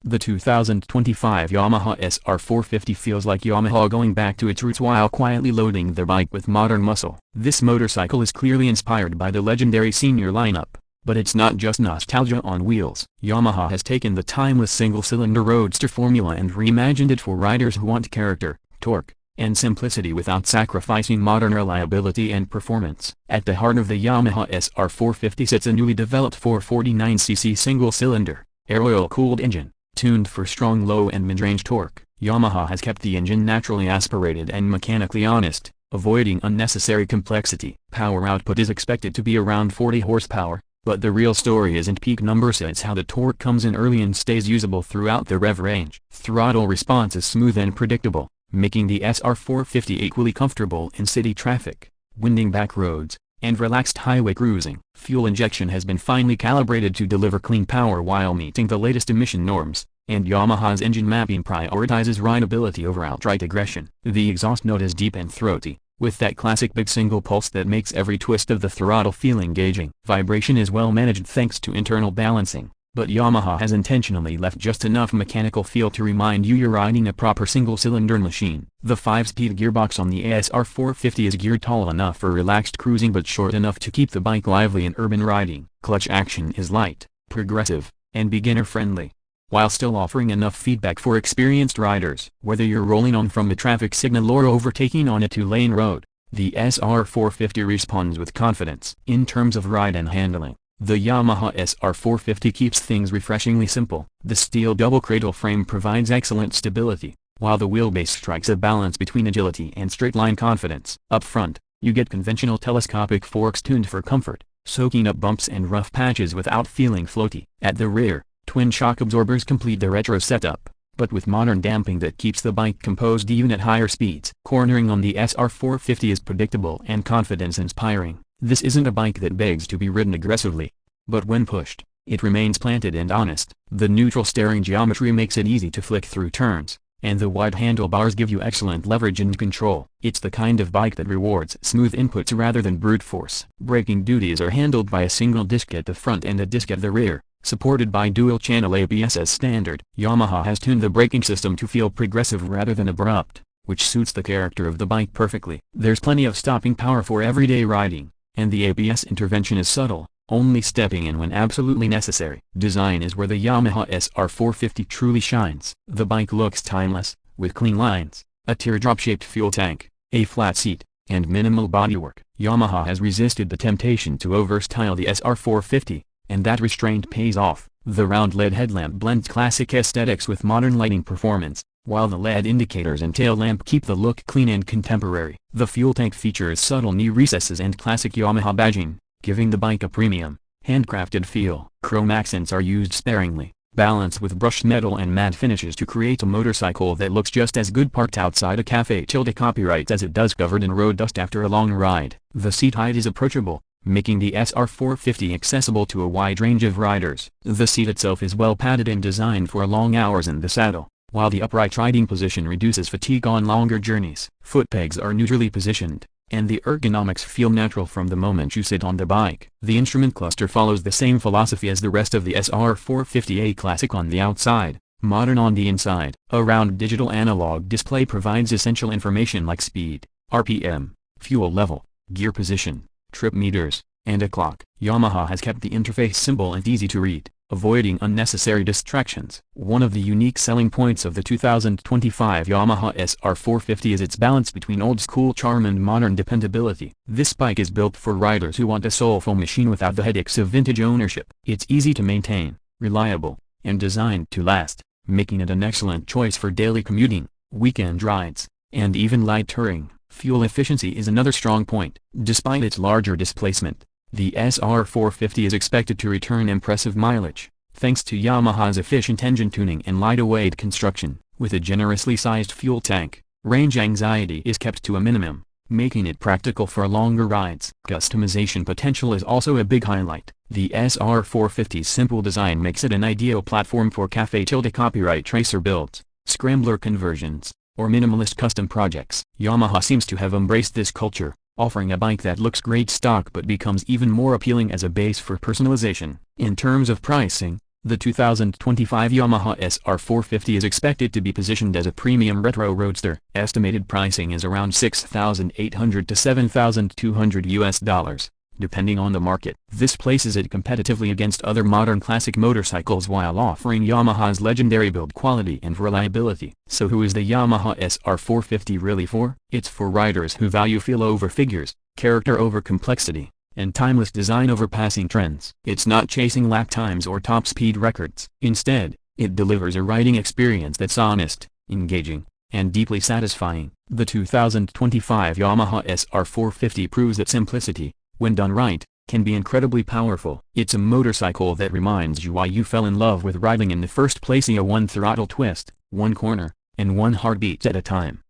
The 2025 Yamaha SR450 feels like Yamaha going back to its roots while quietly loading their bike with modern muscle. This motorcycle is clearly inspired by the legendary senior lineup, but it's not just nostalgia on wheels. Yamaha has taken the timeless single-cylinder roadster formula and reimagined it for riders who want character, torque, and simplicity without sacrificing modern reliability and performance. At the heart of the Yamaha SR450 sits a newly developed 449cc single-cylinder, air-oil-cooled engine. Tuned for strong low and mid-range torque, Yamaha has kept the engine naturally aspirated and mechanically honest, avoiding unnecessary complexity. Power output is expected to be around 40 horsepower, but the real story isn't peak numbers, it's how the torque comes in early and stays usable throughout the rev range. Throttle response is smooth and predictable, making the SR450 equally comfortable in city traffic, winding back roads, and relaxed highway cruising. Fuel injection has been finely calibrated to deliver clean power while meeting the latest emission norms, and Yamaha's engine mapping prioritizes rideability over outright aggression. The exhaust note is deep and throaty, with that classic big single pulse that makes every twist of the throttle feel engaging. Vibration is well managed thanks to internal balancing, but Yamaha has intentionally left just enough mechanical feel to remind you you're riding a proper single-cylinder machine. The 5-speed gearbox on the SR450 is geared tall enough for relaxed cruising but short enough to keep the bike lively in urban riding. Clutch action is light, progressive, and beginner-friendly, while still offering enough feedback for experienced riders. Whether you're rolling on from a traffic signal or overtaking on a 2-lane road, the SR450 responds with confidence. In terms of ride and handling, the Yamaha SR450 keeps things refreshingly simple. The steel double cradle frame provides excellent stability, while the wheelbase strikes a balance between agility and straight-line confidence. Up front, you get conventional telescopic forks tuned for comfort, soaking up bumps and rough patches without feeling floaty. At the rear, twin shock absorbers complete the retro setup, but with modern damping that keeps the bike composed even at higher speeds. Cornering on the SR450 is predictable and confidence-inspiring. This isn't a bike that begs to be ridden aggressively, but when pushed, it remains planted and honest. The neutral steering geometry makes it easy to flick through turns, and the wide handlebars give you excellent leverage and control. It's the kind of bike that rewards smooth inputs rather than brute force. Braking duties are handled by a single disc at the front and a disc at the rear, supported by dual-channel ABS as standard. Yamaha has tuned the braking system to feel progressive rather than abrupt, which suits the character of the bike perfectly. There's plenty of stopping power for everyday riding, and the ABS intervention is subtle, only stepping in when absolutely necessary. Design is where the Yamaha SR450 truly shines. The bike looks timeless, with clean lines, a teardrop-shaped fuel tank, a flat seat, and minimal bodywork. Yamaha has resisted the temptation to overstyle the SR450, and that restraint pays off. The round LED headlamp blends classic aesthetics with modern lighting performance, while the LED indicators and tail lamp keep the look clean and contemporary. The fuel tank features subtle knee recesses and classic Yamaha badging, giving the bike a premium, handcrafted feel. Chrome accents are used sparingly, balanced with brushed metal and matte finishes to create a motorcycle that looks just as good parked outside a cafe tilde copyright as it does covered in road dust after a long ride. The seat height is approachable, making the SR450 accessible to a wide range of riders. The seat itself is well padded and designed for long hours in the saddle, while the upright riding position reduces fatigue on longer journeys. Foot pegs are neutrally positioned, and the ergonomics feel natural from the moment you sit on the bike. The instrument cluster follows the same philosophy as the rest of the SR450, classic on the outside, modern on the inside. A round digital analog display provides essential information like speed, RPM, fuel level, gear position, trip meters, and a clock. Yamaha has kept the interface simple and easy to read, avoiding unnecessary distractions. One of the unique selling points of the 2025 Yamaha SR450 is its balance between old-school charm and modern dependability. This bike is built for riders who want a soulful machine without the headaches of vintage ownership. It's easy to maintain, reliable, and designed to last, making it an excellent choice for daily commuting, weekend rides, and even light touring. Fuel efficiency is another strong point. Despite its larger displacement, the SR450 is expected to return impressive mileage, thanks to Yamaha's efficient engine tuning and light-weight construction. With a generously sized fuel tank, range anxiety is kept to a minimum, making it practical for longer rides. Customization potential is also a big highlight. The SR450's simple design makes it an ideal platform for cafe tilde copyright tracer builds, scrambler conversions, or minimalist custom projects. Yamaha seems to have embraced this culture, offering a bike that looks great stock but becomes even more appealing as a base for personalization. In terms of pricing, The 2025 Yamaha SR450 is expected to be positioned as a premium retro roadster. Estimated pricing is around $6,800 to $7,200, depending on the market. This places it competitively against other modern classic motorcycles while offering Yamaha's legendary build quality and reliability. So who is the Yamaha SR450 really for? It's for riders who value feel over figures, character over complexity, and timeless design over passing trends. It's not chasing lap times or top speed records. Instead, it delivers a riding experience that's honest, engaging, and deeply satisfying. The 2025 Yamaha SR450 proves that simplicity, when done right, can be incredibly powerful. It's a motorcycle that reminds you why you fell in love with riding in the first place. A one throttle twist, one corner, and one heartbeat at a time.